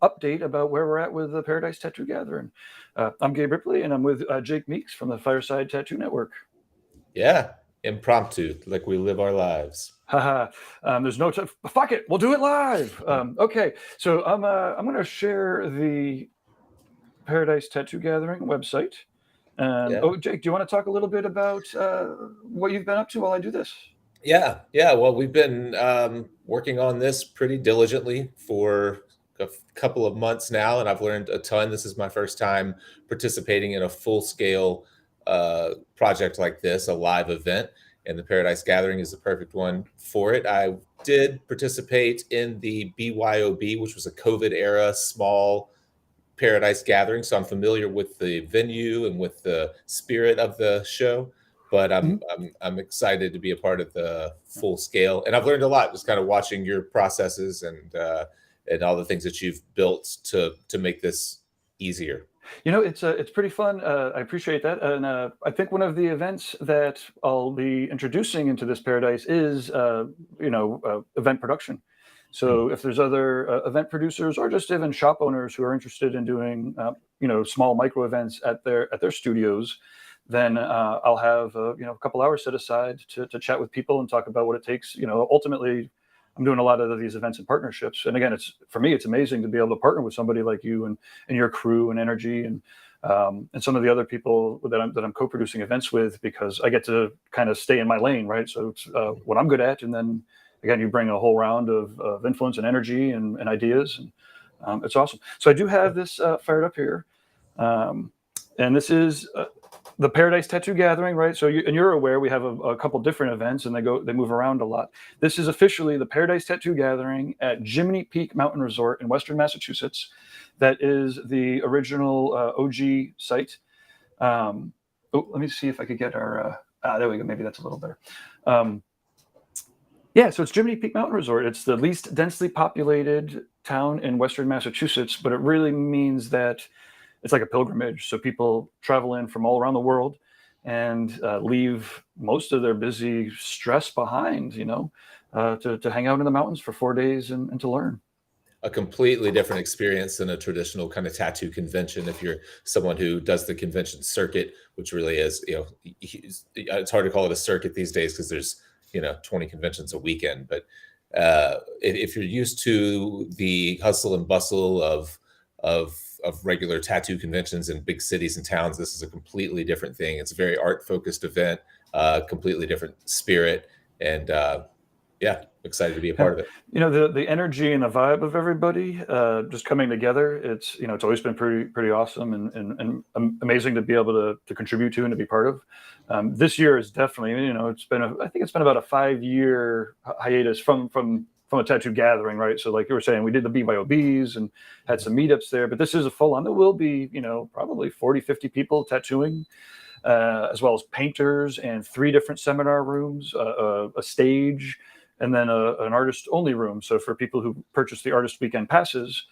update about where we're at with the Paradise Tattoo Gathering. I'm Gabe Ripley, and I'm with Jake Meeks from the Fireside Tattoo Network. Yeah, impromptu, like we live our lives. Haha. There's no time. Fuck it, we'll do it live. Okay, so I'm going to share the Paradise Tattoo Gathering website. And Yeah, Jake, do you want to talk a little bit about what you've been up to while I do this? yeah. Well, we've been working on this pretty diligently for a couple of months now, and I've learned a ton. This is my first time participating in a full-scale project like this, a live event, and the Paradise Gathering is the perfect one for it. I did participate in the BYOB, which was a COVID era small Paradise Gathering, so I'm familiar with the venue and with the spirit of the show. But I'm Mhm. I'm I'm excited to be a part of the full scale, and I've learned a lot just kind of watching your processes and all the things that you've built to make this easier. It's pretty fun. I appreciate that, and I think one of the events that I'll be introducing into this paradise is event production. Hmm. So if there's other event producers or just even shop owners who are interested in doing small micro events at their studios, then I'll have a couple hours set aside to chat with people and talk about what it takes. Ultimately, I'm doing a lot of these events in partnerships, and again, it's for me, it's amazing to be able to partner with somebody like you and your crew and energy and some of the other people that I'm co-producing events with, because I get to kind of stay in my lane, right? So it's what I'm good at, and then again, you bring a whole round of influence and energy and ideas, and it's awesome. So I do have this fired up here, um, and this is the Paradise Tattoo Gathering, right? So you're aware we have a couple different events, and they move around a lot. This is officially the Paradise Tattoo Gathering at Jiminy Peak Mountain Resort in Western Massachusetts. That is the original OG site. Let me see if I could get our. There we go. Maybe that's a little better. Um, yeah, so it's Jiminy Peak Mountain Resort. It's the least densely populated town in Western Massachusetts, but it really means that it's like a pilgrimage. So people travel in from all around the world and leave most of their busy stress behind, to hang out in the mountains for 4 days and to learn. A completely different experience than a traditional kind of tattoo convention. If you're someone who does the convention circuit, which really is, it's hard to call it a circuit these days because there's 20 conventions a weekend. But if you're used to the hustle and bustle of regular tattoo conventions in big cities and towns, this is a completely different thing. It's a very art focused event, completely different spirit, and yeah, excited to be a Yeah. part of it. The energy and the vibe of everybody just coming together. It's always been pretty awesome and amazing to be able to contribute to and to be part of. This year is definitely, I think it's been about a 5-year hiatus from a tattoo gathering, right? So like you were saying, we did the BYOBs and had some meetups there, but this is a full on. There will be, probably 40, 50 people tattooing, as well as painters and 3 different seminar rooms, a stage, and then an artist only room. So for people who purchase the artist weekend passes,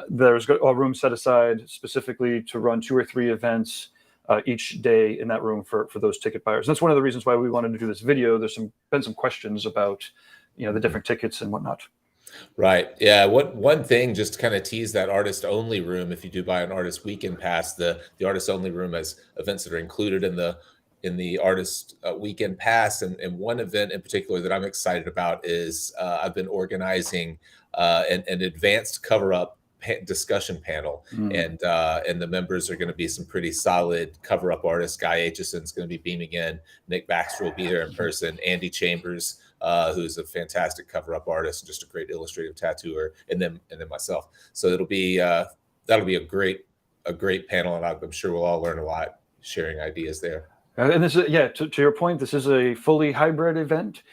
there's a room set aside specifically to run 2 or 3 events each day in that room for those ticket buyers. And that's one of the reasons why we wanted to do this video. There's been some questions about the different tickets and whatnot. Right. Yeah. One thing, just to kind of tease that artist only room, if you do buy an artist weekend pass, the artist only room has events that are included in the artist weekend pass. And one event in particular that I'm excited about is I've been organizing an advanced cover up discussion panel, Mm. and the members are going to be some pretty solid cover up artists. Guy Aitchison's going to be beaming in. Nick Baxter will be there in person. Andy Chambers, who's a fantastic cover up artist and just a great illustrative tattooer, and then myself. So that'll be a great panel, and I'm sure we'll all learn a lot sharing ideas there. And this is, yeah, to your point, this is a fully hybrid event,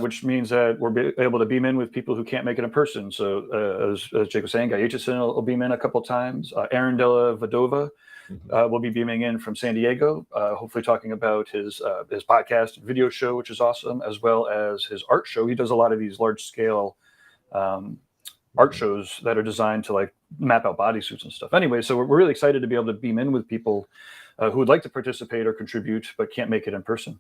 which means that we're able to beam in with people who can't make it in person. So as Jake was saying, Guy Aitchison will beam in a couple times. Aaron Della Vadova Mhm. will be beaming in from San Diego, hopefully talking about his podcast and video show, which is awesome, as well as his art show. He does a lot of these large scale um, art shows that are designed to like map out bodysuits and stuff. Anyway, so we're really excited to be able to beam in with people who would like to participate or contribute but can't make it in person.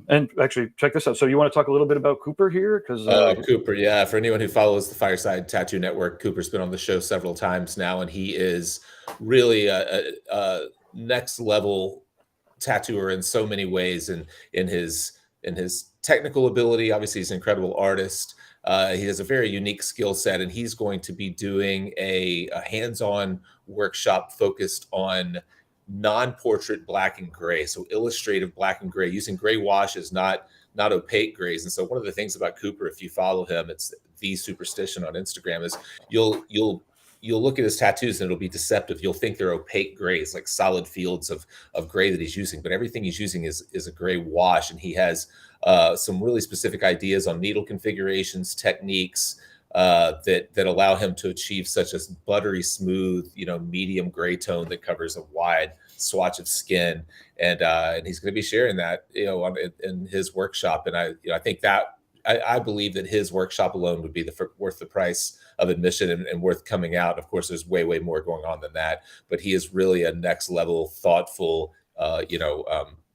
And actually, check this out. So you want to talk a little bit about Cooper here? Because Cooper, yeah. For anyone who follows the Fireside Tattoo Network, Cooper's been on the show several times now, and he is really a next level tattooer in so many ways, and in his technical ability. Obviously, he's an incredible artist. He has a very unique skill set, and he's going to be doing a hands-on workshop focused on non-portrait black and gray, so illustrative black and gray, using gray washes, not opaque grays. And so one of the things about Cooper, if you follow him, it's the Superstition on Instagram, is you'll look at his tattoos and it'll be deceptive. You'll think they're opaque grays, like solid fields of gray that he's using, but everything he's using is a gray wash. And he has some really specific ideas on needle configurations, techniques that allow him to achieve such a buttery smooth, medium gray tone that covers a wide swatch of skin. And he's going to be sharing that, in his workshop. And I think that I believe that his workshop alone would be worth the price of admission and worth coming out. Of course, there's way more going on than that, but he is really a next level, thoughtful,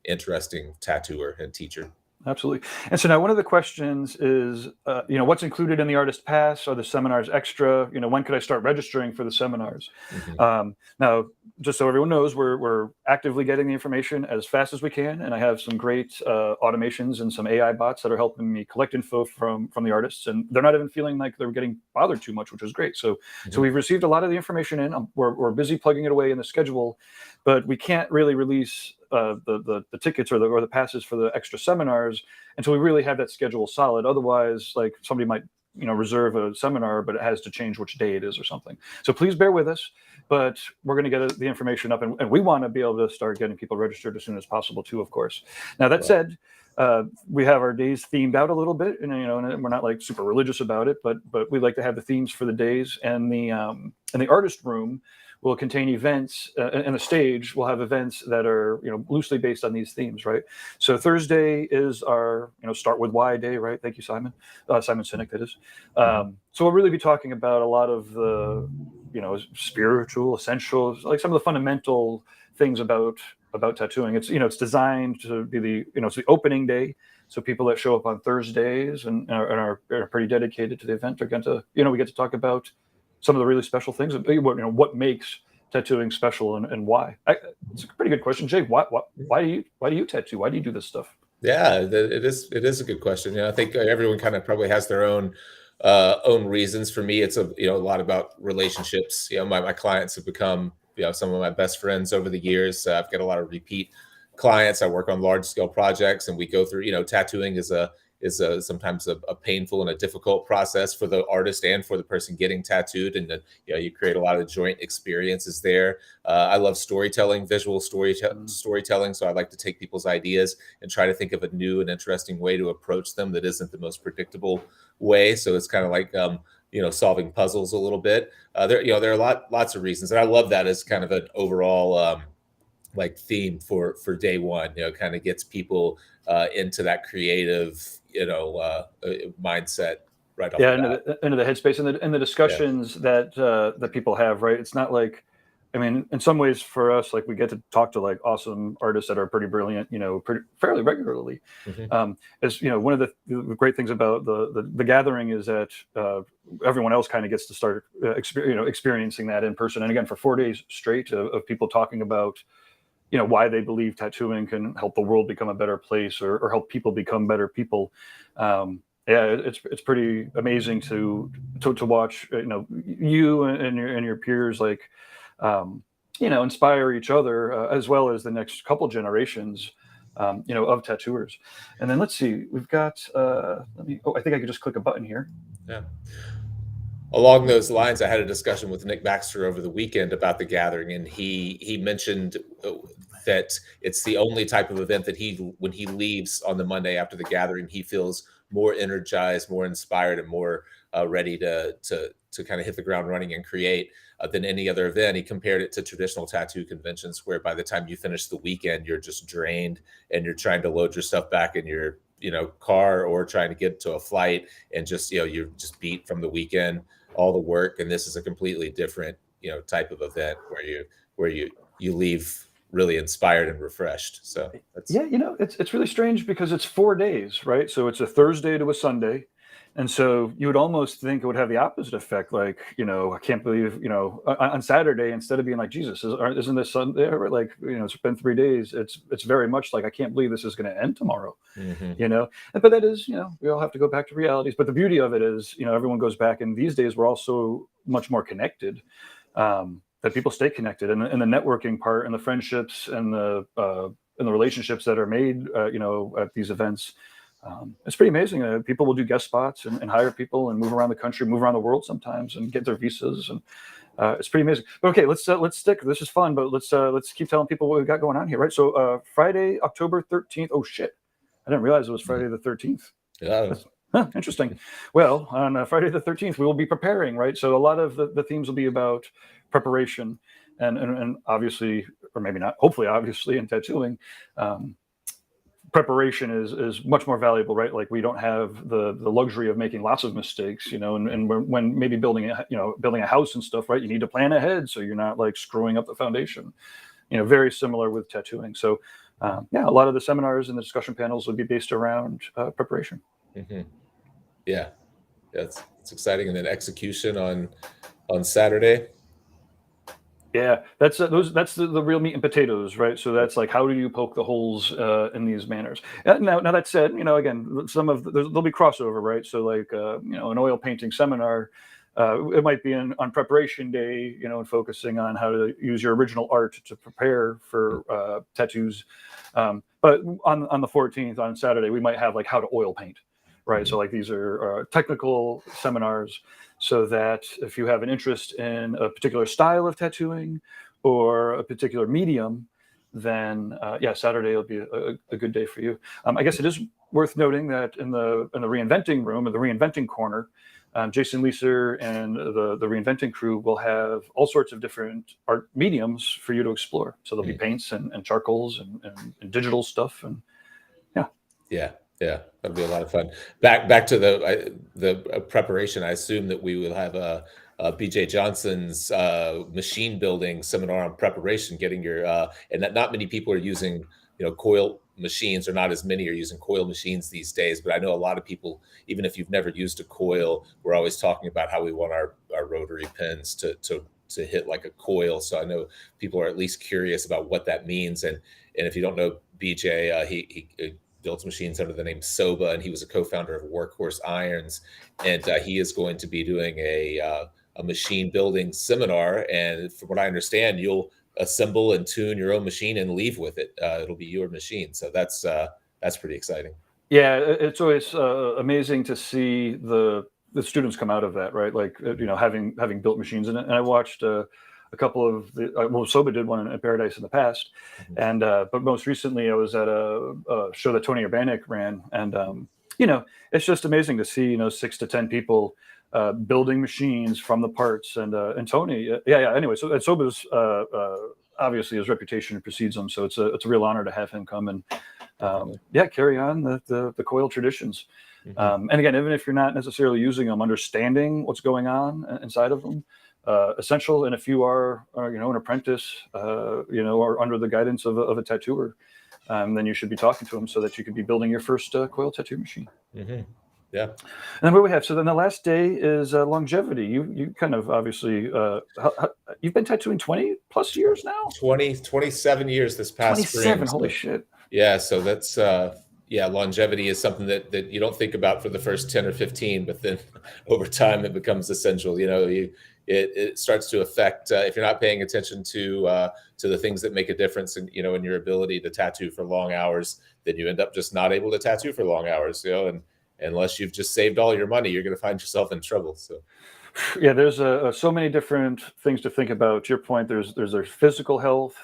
interesting tattooer and teacher. Absolutely. And so now one of the questions is, what's included in the artist pass? Are the seminars extra? When could I start registering for the seminars? Now, just so everyone knows, we're actively getting the information as fast as we can. And I have some great automations and some AI bots that are helping me collect info from the artists. And they're not even feeling like they're getting bothered too much, which is great. So we've received a lot of the information in. We're busy plugging it away in the schedule, but we can't really release the tickets or the passes for the extra seminars until we really have that schedule solid. Otherwise, like, somebody might reserve a seminar, but it has to change which day it is or something. So please bear with us, but we're going to get the information up, and we want to be able to start getting people registered as soon as possible too, of course. Now, that said, we have our days themed out a little bit, and we're not like super religious about it, but we like to have the themes for the days. And the artist room will contain events, and the stage will have events that are loosely based on these themes, right? So Thursday is our Start With Why day, right? Thank you, Simon Sinek, that is. So we'll really be talking about a lot of the spiritual essentials, like some of the fundamental things about tattooing. It's designed to be it's the opening day. So people that show up on Thursdays and are pretty dedicated to the event are going to we get to talk about some of the really special things. What makes tattooing special and why? It's a pretty good question, Jay. Why do you tattoo? Why do you do this stuff? Yeah, it is a good question. I think everyone kind of probably has their own reasons. For me, it's a lot about relationships. My clients have become some of my best friends over the years. I've got a lot of repeat clients. I work on large scale projects, and we go through. Tattooing is sometimes a painful and a difficult process for the artist and for the person getting tattooed. And you create a lot of joint experiences there. I love storytelling, visual storytelling. So I like to take people's ideas and try to think of a new and interesting way to approach them that isn't the most predictable way. So it's kind of like solving puzzles a little bit. There are lots of reasons, and I love that as kind of an overall like theme for day one. Kind of gets people into that creative mindset right off the bat. Into the headspace and the discussions that people have, right? It's not like, in some ways for us, like, we get to talk to like awesome artists that are pretty brilliant, fairly regularly. As one of the great things about the gathering is that everyone else kind of gets to start experiencing that in person. And again, for 4 days straight of people talking about why they believe tattooing can help the world become a better place or help people become better people. It's pretty amazing to watch you and your peers like inspire each other as well as the next couple generations of tattooers. And then let's see, we've got I think I could just click a button here. Yeah. Along those lines, I had a discussion with Nick Baxter over the weekend about the gathering, and he mentioned that it's the only type of event that when he leaves on the Monday after the gathering, he feels more energized, more inspired, and more ready to kind of hit the ground running and create than any other event. He compared it to traditional tattoo conventions, where by the time you finish the weekend, you're just drained and you're trying to load your stuff back in your car or trying to get to a flight, and just you're just beat from the weekend, all the work. And this is a completely different type of event where you leave really inspired and refreshed. So that's, Yeah, it's really strange because it's 4 days, right? So it's a Thursday to a Sunday. And so you would almost think it would have the opposite effect. Like, I can't believe, on Saturday, instead of being like, Jesus, isn't this Sunday? Like, it's been 3 days. It's very much like, I can't believe this is going to end tomorrow, mhm. But that is, we all have to go back to realities. But the beauty of it is, everyone goes back. And these days, we're also much more connected. That people stay connected, and the networking part, and the friendships, and the relationships that are made, at these events. It's pretty amazing. People will do guest spots and hire people and move around the country, move around the world sometimes, and get their visas, and it's pretty amazing. But okay, let's stick. This is fun, but let's keep telling people what we've got going on here, right? So Friday, October 13th. Oh shit, I didn't realize it was Friday the 13th. Yeah. Interesting. Well, on Friday the 13th, we will be preparing, right? So a lot of the themes will be about preparation, and obviously, or maybe not, hopefully, obviously, in tattooing. Preparation is much more valuable, right? Like, we don't have the luxury of making lots of mistakes, and when maybe building a house and stuff, right? You need to plan ahead so you're not like screwing up the foundation. Very similar with tattooing. So a lot of the seminars and the discussion panels would be based around preparation. Mm-hmm. Yeah, it's exciting. And then execution on Saturday. Yeah, that's the real meat and potatoes, right? So that's like, how do you poke the holes in these manners? Now that said, again, there'll be crossover, right? So like, an oil painting seminar, it might be on preparation day, and focusing on how to use your original art to prepare for tattoos. But on the 14th, on Saturday, we might have like how to oil paint, right? So like, these are technical seminars, so that if you have an interest in a particular style of tattooing or a particular medium, then Saturday will be a good day for you. I guess it is worth noting that in the reinventing room, or the reinventing corner, Jason Leeser and the reinventing crew will have all sorts of different art mediums for you to explore. So there'll be paints and charcoals and digital stuff, and yeah, that'll be a lot of fun. Back to the preparation. I assume that we will have a BJ Johnson's machine building seminar on preparation, getting your and that not many people are using coil machines, or not as many are using coil machines these days. But I know a lot of people, even if you've never used a coil, we're always talking about how we want our rotary pens to hit like a coil. So I know people are at least curious about what that means. And if you don't know BJ, he builds machines under the name Soba, and he was a co-founder of Workhorse Irons. And he is going to be doing a machine building seminar. And from what I understand, you'll assemble and tune your own machine and leave with it. It'll be your machine. So that's pretty exciting. Yeah, it's always amazing to see the students come out of that, right? Like, having built machines in it. And I watched a couple of Soba did one in Paradise in the past, and but most recently I was at a show that Tony Urbanek ran, and it's just amazing to see 6 to 10 people building machines from the parts, and Tony, Anyway, so Soba's obviously his reputation precedes him, so it's a real honor to have him come and carry on the coil traditions. And again, even if you're not necessarily using them, understanding what's going on inside of them, essential. And if you are an apprentice, or under the guidance of a tattooer, then you should be talking to them so that you could be building your first coil tattoo machine. Mm-hmm. Yeah. And then what we have, so then the last day is longevity. You kind of obviously, you've been tattooing 20 plus years now? 27 years this past 27, spring. holy shit. Yeah, so that's longevity is something that you don't think about for the first 10 or 15, but then over time it becomes essential. It starts to affect if you're not paying attention to the things that make a difference in in your ability to tattoo for long hours, then you end up just not able to tattoo for long hours. And unless you've just saved all your money, you're going to find yourself in trouble. So yeah, there's so many different things to think about. To your point, there's physical health.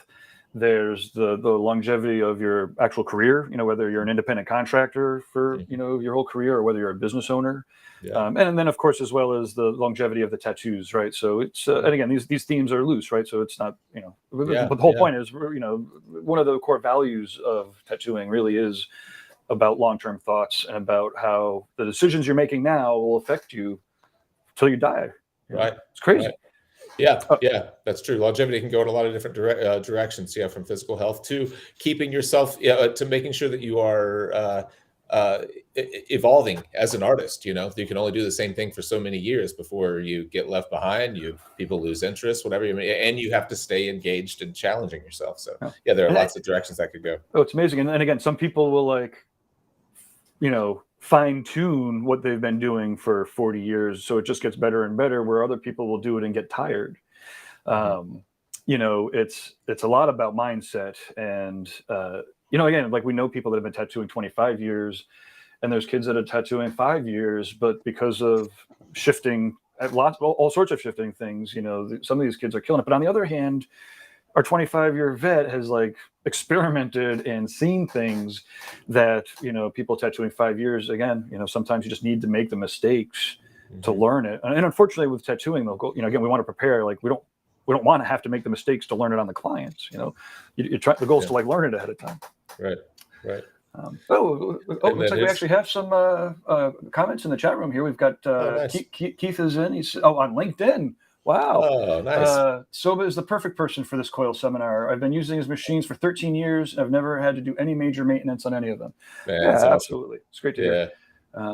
There's the longevity of your actual career, whether you're an independent contractor for, your whole career, or whether you're a business owner. Yeah. And then, of course, as well as the longevity of the tattoos, right? So it's, and again, these themes are loose, right? So it's not, but the whole point is, one of the core values of tattooing really is about long-term thoughts, and about how the decisions you're making now will affect you till you die. Right. It's crazy. Right. Yeah, yeah, that's true. Longevity can go in a lot of different directions. Yeah, from physical health to keeping yourself, yeah, to making sure that you are uh, evolving as an artist. You can only do the same thing for so many years before you get left behind. People lose interest, whatever. And you have to stay engaged and challenging yourself. So Yeah. yeah, there are And lots of directions that could go. oh, it's amazing. And again, some people will like, fine tune what they've been doing for 40 years. So it just gets better and better, where other people will do it and get tired. Mhm. It's a lot about mindset. And, again, like we know people that have been tattooing 25 years, and there's kids that are tattooing 5 years, but because of shifting, all sorts of shifting things, some of these kids are killing it. But on the other hand, our 25-year vet has like experimented and seen things that people tattooing 5 years, again, sometimes you just need to make the mistakes to Mhm. learn it. And unfortunately with tattooing, they'll go, again, we want to prepare, like we don't want to have to make the mistakes to learn it on the clients. You try, the goal is Yeah. to like learn it ahead of time. Right. Right. And Looks then like we actually have some comments in the chat room here. We've got nice. Keith is in. He's on LinkedIn. Wow. Oh, nice. Soba is the perfect person for this coil seminar. I've been using his machines for 13 years. I've never had to do any major maintenance on any of them. Man, Yeah, that's awesome. absolutely. It's great to hear.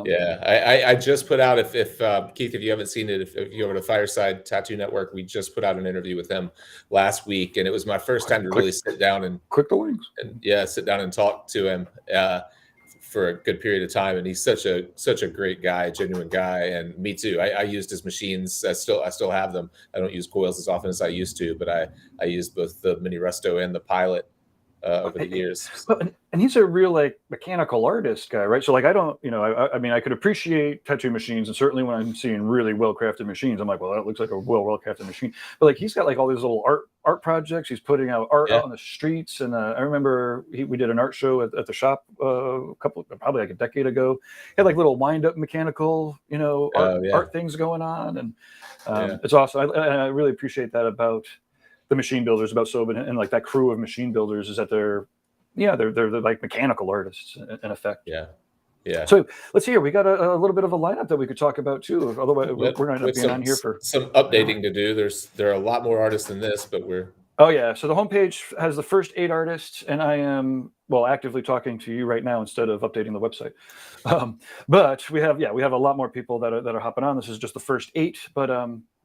Yeah, I just put out, if Keith, if you haven't seen it, if you go over to Fireside Tattoo Network, we just put out an interview with him last week, and it was my first time to really sit down and Click the links. sit down and talk to him for a good period of time. And he's such a great guy, genuine guy. And me too. I used his machines. I still have them. I don't use coils as often as I used to, but I used both the Mini Resto and the Pilot over the years. Well, and he's a real like mechanical artist guy, right? So like I don't, I mean, I could appreciate tattoo machines, and certainly when I'm seeing really well crafted machines, I'm like, well, that looks like a well crafted machine. But like he's got like all these little art projects. He's putting out art out on the streets, and I remember we did an art show at the shop probably like a decade ago. He had like little wind up mechanical, art things going on, and it's awesome. I really appreciate that about the machine builders, about Soba and like that crew of machine builders, is that they're like mechanical artists in effect. Yeah. So let's see here. We got a little bit of a lineup that we could talk about too. Otherwise, we're going to end up being on here for some updating to do. There are a lot more artists than this, but we're. Oh yeah. So the homepage has the first 8 artists, and I am actively talking to you right now instead of updating the website. But we have a lot more people that are hopping on. This is just the first 8, but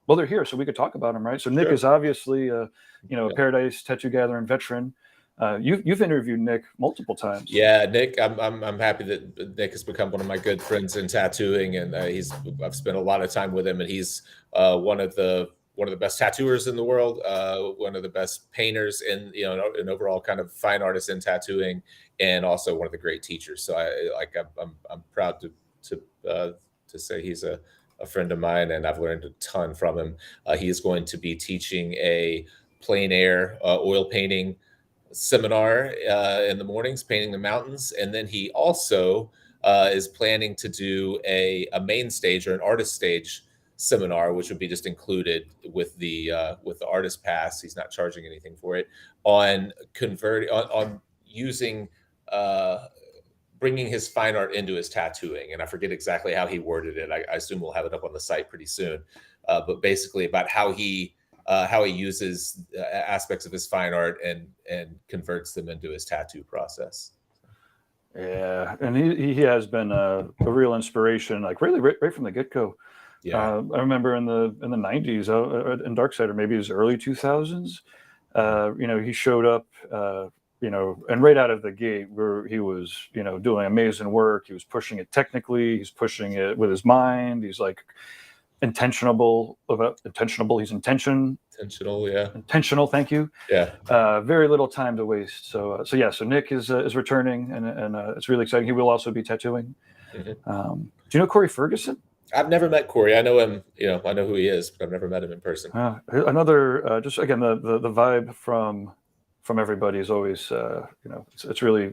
well, they're here, so we could talk about them, right? So Nick is obviously a Paradise tattoo gathering veteran. You've interviewed Nick multiple times. Yeah, Nick, I'm happy that Nick has become one of my good friends in tattooing, and I've spent a lot of time with him, and he's one of the best tattooers in the world, one of the best painters, and an overall kind of fine artist in tattooing, and also one of the great teachers. So I'm proud to say he's a friend of mine, and I've learned a ton from him. He is going to be teaching a plein air oil painting seminar in the mornings, painting the mountains, and then he also is planning to do a main stage or an artist stage seminar, which would be just included with the artist pass. He's not charging anything for it, on using bringing his fine art into his tattooing. And I forget exactly how he worded it. I assume we'll have it up on the site pretty soon. But basically about how he uses aspects of his fine art and converts them into his tattoo process. Yeah, and he has been a real inspiration, like really right from the get-go. I remember in the 90s in Darkside, or maybe it was early 2000s, he showed up and right out of the gate, where he was, doing amazing work. He was pushing it technically. He's pushing it with his mind. He's like intentional. He's intentional. Yeah. Intentional. Thank you. Yeah. Very little time to waste. So Nick is returning, and it's really exciting. He will also be tattooing. Mm-hmm. Do you know Corey Ferguson? I've never met Corey. I know him. I know who he is, but I've never met him in person. Another, just again, the vibe from everybody is always, it's really,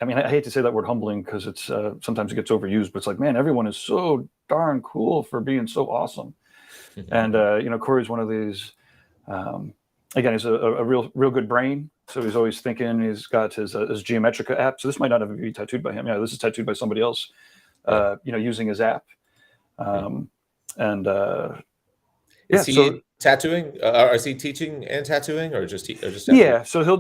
I mean, I hate to say that word humbling, because it's sometimes it gets overused, but it's like, man, everyone is so darn cool for being so awesome. Mm-hmm. And, Corey's one of these, again, he's a real good brain. So he's always thinking. He's got his Geometrica app. So this might not even be tattooed by him. Yeah, this is tattooed by somebody else, using his app. Is Tattooing? Is he teaching and tattooing, or just tattooing? Yeah, so he'll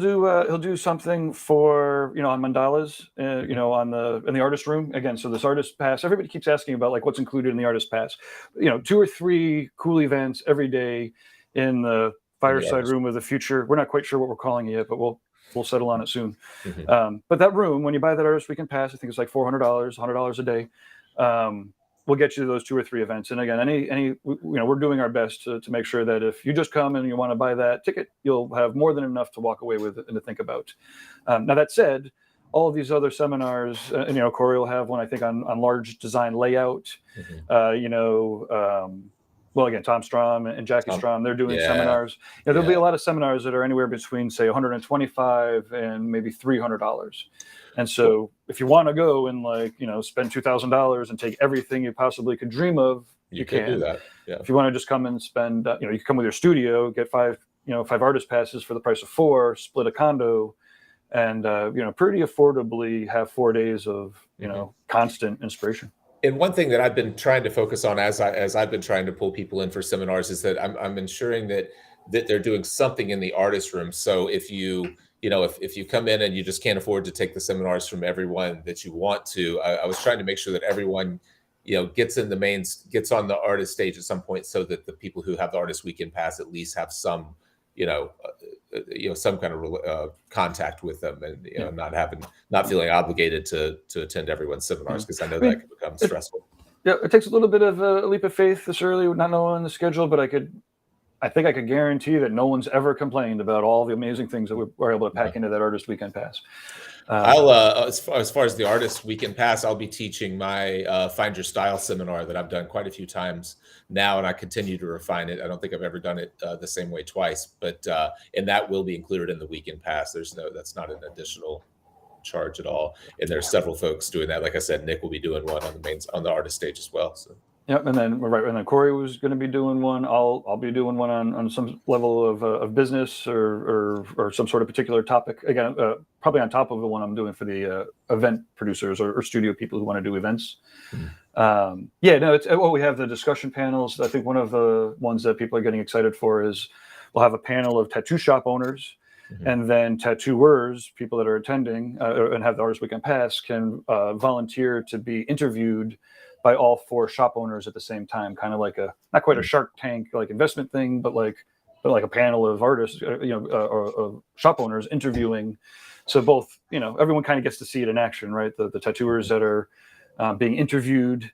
do something for, on mandalas, in the artist room again. So this artist pass, everybody keeps asking about like what's included in the artist pass. 2 or 3 cool events every day in the fireside room of the future. We're not quite sure what we're calling it yet, but we'll settle on it soon. But that room, when you buy that artist weekend pass, I think it's like $400, $100 a day. We'll get you those 2 or 3 events. And again, we're doing our best to make sure that if you just come and you want to buy that ticket, you'll have more than enough to walk away with and to think about. Now that said, all of these other seminars, Corey will have one, I think, on large design layout. Well, again, Tom Strom and Jackee Strom, they're doing seminars. There'll be a lot of seminars that are anywhere between, say, $125 and maybe $300. And so if you want to go and spend $2,000 and take everything you possibly could dream of, you can do that. Yeah. If you want to just come and spend, you can come with your studio, get 5 artist passes for the price of 4, split a condo, and pretty affordably have 4 days of constant inspiration. And one thing that I've been trying to focus on as I've been trying to pull people in for seminars is that I'm ensuring that they're doing something in the artist room. So if you come in and you just can't afford to take the seminars from everyone that you want to, I was trying to make sure that everyone, gets on the artist stage at some point, so that the people who have the artist weekend pass at least have some, some kind of contact with them, and not feeling obligated to attend everyone's seminars, because I know that can become stressful. Yeah, it takes a little bit of a leap of faith this early, not knowing the schedule, but I think I could guarantee that no one's ever complained about all the amazing things that we're able to pack into that artist weekend pass. I'll as far as the artist weekend pass, I'll be teaching my Find Your Style seminar that I've done quite a few times now, and I continue to refine it. I don't think I've ever done it the same way twice, but and that will be included in the weekend pass. That's not an additional charge at all. And there's several folks doing that. Like I said, Nick will be doing one on the artist stage as well. So. Yep, and then Corey was going to be doing one. I'll be doing one on some level of business or some sort of particular topic. Again, probably on top of the one I'm doing for the event producers or studio people who want to do events. We have the discussion panels. I think one of the ones that people are getting excited for is we'll have a panel of tattoo shop owners. And then tattooers, people that are attending and have the Artist Weekend Pass, can volunteer to be interviewed by all 4 shop owners at the same time, kind of like not quite a Shark Tank like investment thing, but like a panel of artists, or shop owners interviewing. So both, everyone kind of gets to see it in action, right? The tattooers that are being interviewed,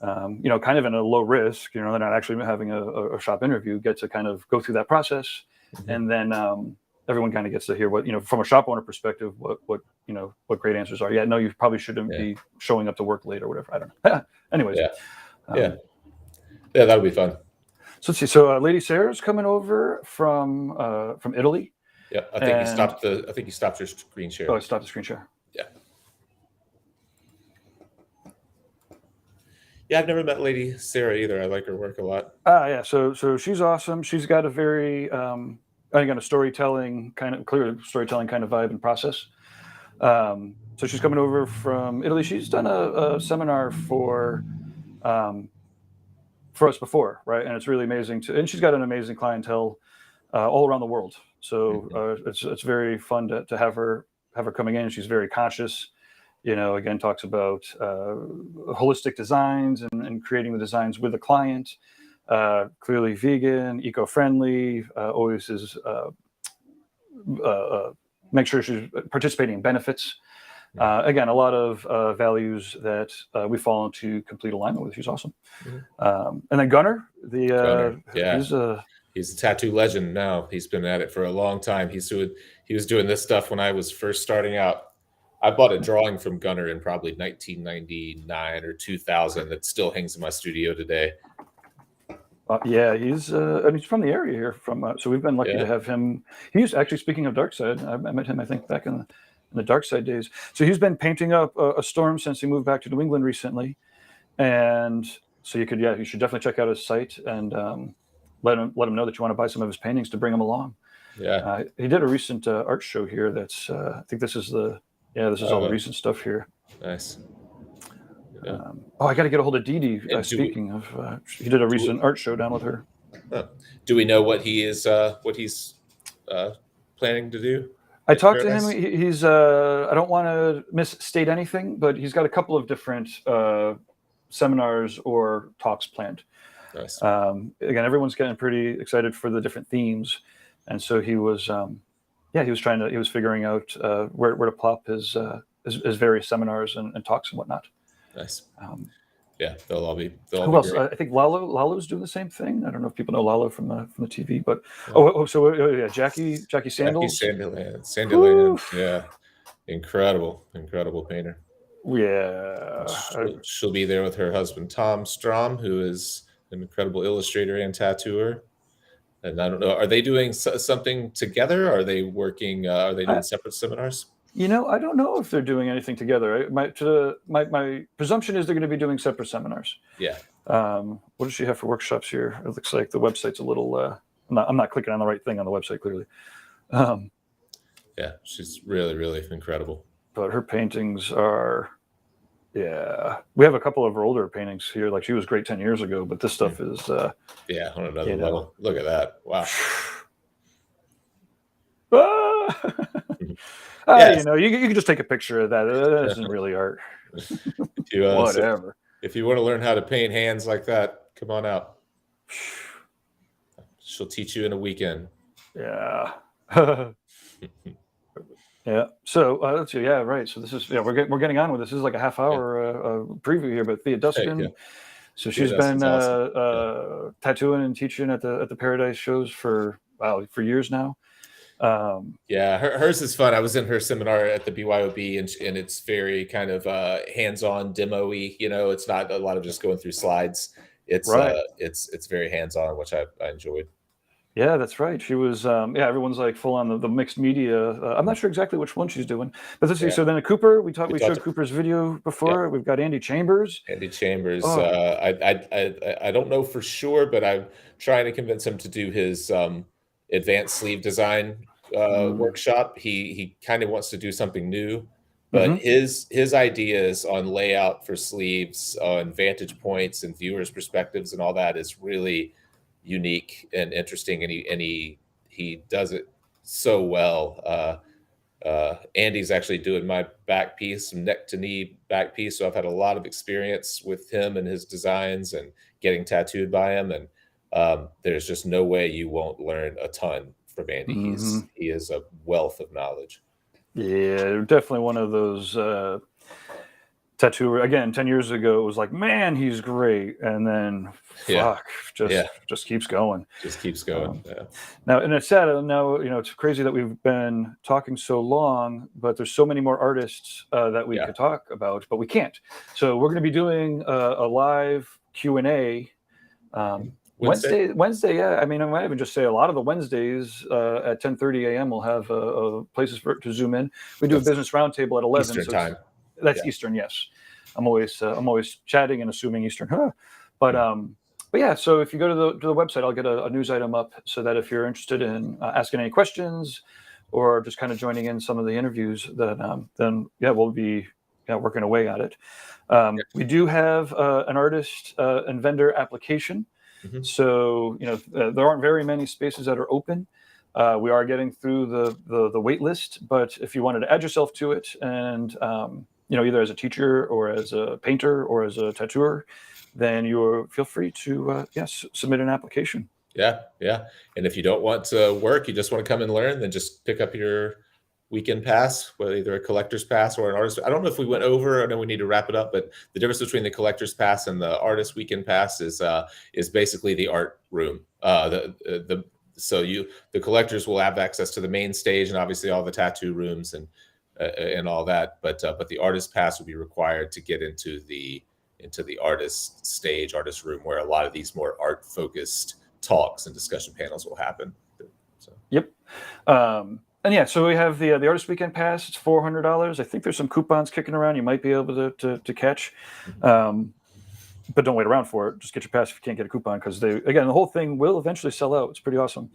kind of in a low risk, they're not actually having a shop interview, get to kind of go through that process, and then everyone kind of gets to hear what, from a shop owner perspective, what great answers are. Yeah, no, you probably shouldn't be showing up to work late or whatever. I don't know. Anyways. Yeah, that'll be fun. So let's see. So Lady Sarah's coming over from Italy. Yeah, I think you stopped your screen share. Oh, I stopped the screen share. Yeah. Yeah, I've never met Lady Sarah either. I like her work a lot. Yeah. So she's awesome. She's got a very clear storytelling kind of vibe and process. So she's coming over from Italy. She's done a seminar for us before, right? And it's really amazing and she's got an amazing clientele all around the world. So it's very fun to have her coming in. She's very conscious, again, talks about holistic designs and creating the designs with the client. Clearly vegan, eco-friendly, always is make sure she's participating in benefits. Again, a lot of values that we fall into complete alignment with. She's awesome. And then Gunnar, he's a tattoo legend now. He's been at it for a long time. He was doing this stuff when I was first starting out. I bought a drawing from Gunnar in probably 1999 or 2000 that still hangs in my studio today. He's from the area here. So we've been lucky to have him. He's actually, speaking of Darkside, I met him, I think, back in the Darkside days. So he's been painting up a storm since he moved back to New England recently, and so you should definitely check out his site and let him know that you want to buy some of his paintings to bring him along. Yeah, he did a recent art show here. That's I think this is all the recent stuff here. Nice. I got to get a hold of Dee Dee. Speaking of, he did a recent art show down with her. Huh. Do we know what he's uh, planning to do I at talked to him. Paradise? He's I don't want to misstate anything, but he's got a couple of different seminars or talks planned. Nice. Again, everyone's getting pretty excited for the different themes, and so he was he was figuring out where to plop his various seminars and talks and whatnot. Nice. Um, Yeah, they'll all who be else? great. I think Lalo's doing the same thing. I don't know if people know Lalo from the TV, but Yeah. yeah, Jackee Jackee Sandals. Whew. Sandelands. Yeah, incredible painter. Yeah, She'll be there with her husband Tom Strom, who is an incredible illustrator and tattooer. And I don't know, are they doing something together? Are they working? Are they doing separate seminars? I don't know if they're doing anything together. My presumption is they're going to be doing separate seminars. Yeah. What does she have for workshops here? It looks like the website's a little. I'm not clicking on the right thing on the website clearly. Yeah, she's really incredible. But her paintings are, yeah. We have a couple of her older paintings here. Like she was great 10 years ago, but this stuff is. Yeah, on another level. Look at that! Wow. Yes. You can just take a picture of that. That isn't really art. Whatever. If you want to learn how to paint hands like that, come on out. She'll teach you in a weekend. Yeah. Yeah. So let's see. Yeah, right. So this is we're getting on with this. This is like a half hour preview here. But Thea Duskin. Yeah. So she's been awesome. Tattooing and teaching at the Paradise shows for years now. Yeah, hers is fun. I was in her seminar at the BYOB, and it's very kind of hands-on, demo-y. It's not a lot of just going through slides. It's right. It's very hands-on, which I enjoyed. Yeah, that's right. She was. Everyone's like full on the mixed media. I'm not sure exactly which one she's doing, but let's see. Yeah. So then Cooper, we showed Cooper's video before. Yeah. We've got Andy Chambers. Oh. I don't know for sure, but I'm trying to convince him to do his advanced sleeve design workshop. He kind of wants to do something new, but his ideas on layout for sleeves, on vantage points and viewers' perspectives and all that is really unique and interesting, and he does it so well. Andy's actually doing my back piece, some neck to knee back piece, so I've had a lot of experience with him and his designs and getting tattooed by him, and there's just no way you won't learn a ton from Andy. He is a wealth of knowledge. Yeah, definitely one of those tattooer. Again, 10 years ago, it was like, man, he's great, and then just keeps going. Just keeps going. Now, and it's sad. Now, it's crazy that we've been talking so long, but there's so many more artists that we could talk about, but we can't. So we're going to be doing a live Q&A. Wednesday, yeah. I mean, I might even just say a lot of the Wednesdays at 10:30 a.m. we'll have places to zoom in. We do a business roundtable at 11 Eastern time. That's Eastern, yes. I'm always chatting and assuming Eastern, but yeah. So if you go to the website, I'll get a news item up so that if you're interested in asking any questions or just kind of joining in some of the interviews, then we'll be working away at it. We do have an artist and vendor application. So there aren't very many spaces that are open. We are getting through the wait list, but if you wanted to add yourself to it and either as a teacher or as a painter or as a tattooer, then feel free to submit an application. Yeah. And if you don't want to work, you just want to come and learn, then just pick up your weekend pass, whether either a collector's pass or an artist. I don't know if we went over. I know we need to wrap it up, but the difference between the collector's pass and the artist weekend pass is basically the art room. The collectors will have access to the main stage and obviously all the tattoo rooms and all that, but the artist pass will be required to get into the artist stage, artist room, where a lot of these more art focused talks and discussion panels will happen. So. Yep. And so we have the artist weekend pass. It's $400. I think there's some coupons kicking around you might be able to catch. But don't wait around for it. Just get your pass if you can't get a coupon, because the whole thing will eventually sell out. It's pretty awesome.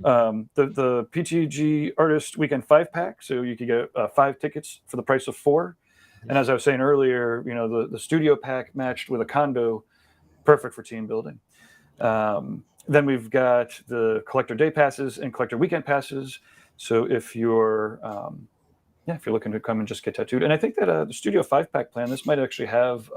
The PTG Artist Weekend 5-pack, so you could get 5 tickets for the price of 4. And as I was saying earlier, the studio pack matched with a condo, perfect for team building. Then we've got the collector day passes and collector weekend passes. So if you're if you're looking to come and just get tattooed, and I think that the Studio 5-pack plan, this might actually have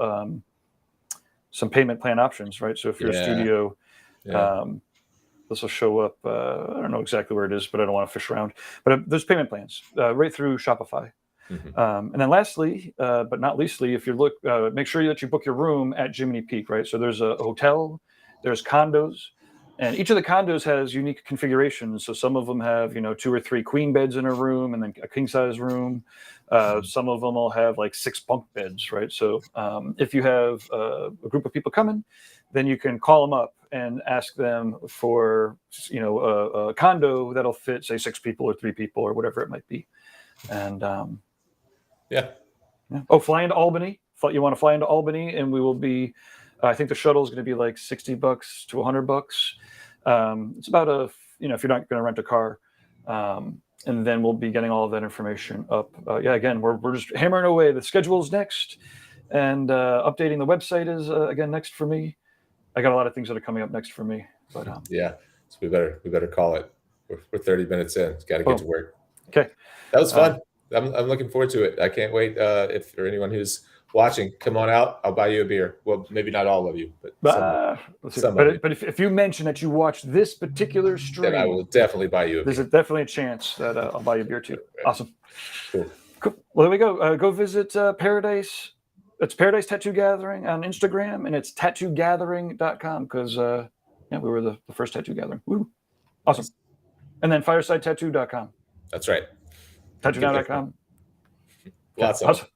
some payment plan options, right? So if you're a studio, this will show up. I don't know exactly where it is, but I don't want to fish around. But there's payment plans right through Shopify. And then lastly, but not leastly, if you look, make sure that you book your room at Jiminy Peak, right? So there's a hotel, there's condos, and each of the condos has unique configurations. So some of them have, 2 or 3 queen beds in a room and then a king size room. Some of them will have like 6 bunk beds, right? So if you have a group of people coming, then you can call them up and ask them for, a condo that'll fit, say, 6 people or 3 people or whatever it might be. And oh, fly into Albany. You want to fly into Albany, and we will be. I think the shuttle is going to be like $60 to $100. It's about if you're not going to rent a car, and then we'll be getting all of that information up. Again, we're just hammering away. The schedule's next, and updating the website is again next for me. I got a lot of things that are coming up next for me. But so we better call it. We're 30 minutes in. Got to get to work. Okay, that was fun. I'm looking forward to it. I can't wait. If for anyone who's watching, come on out. I'll buy you a beer. Well, maybe not all of you, but some. But if you mention that you watched this particular stream, then I will definitely buy you a beer. There's definitely a chance that I'll buy you a beer too. Awesome. Cool. Well, there we go. Go visit Paradise. It's Paradise Tattoo Gathering on Instagram, and it's tattoogathering.com because we were the first tattoo gathering. Woo. Awesome. Nice. And then firesidetattoo.com. That's right. Tattoonow.com. Lots of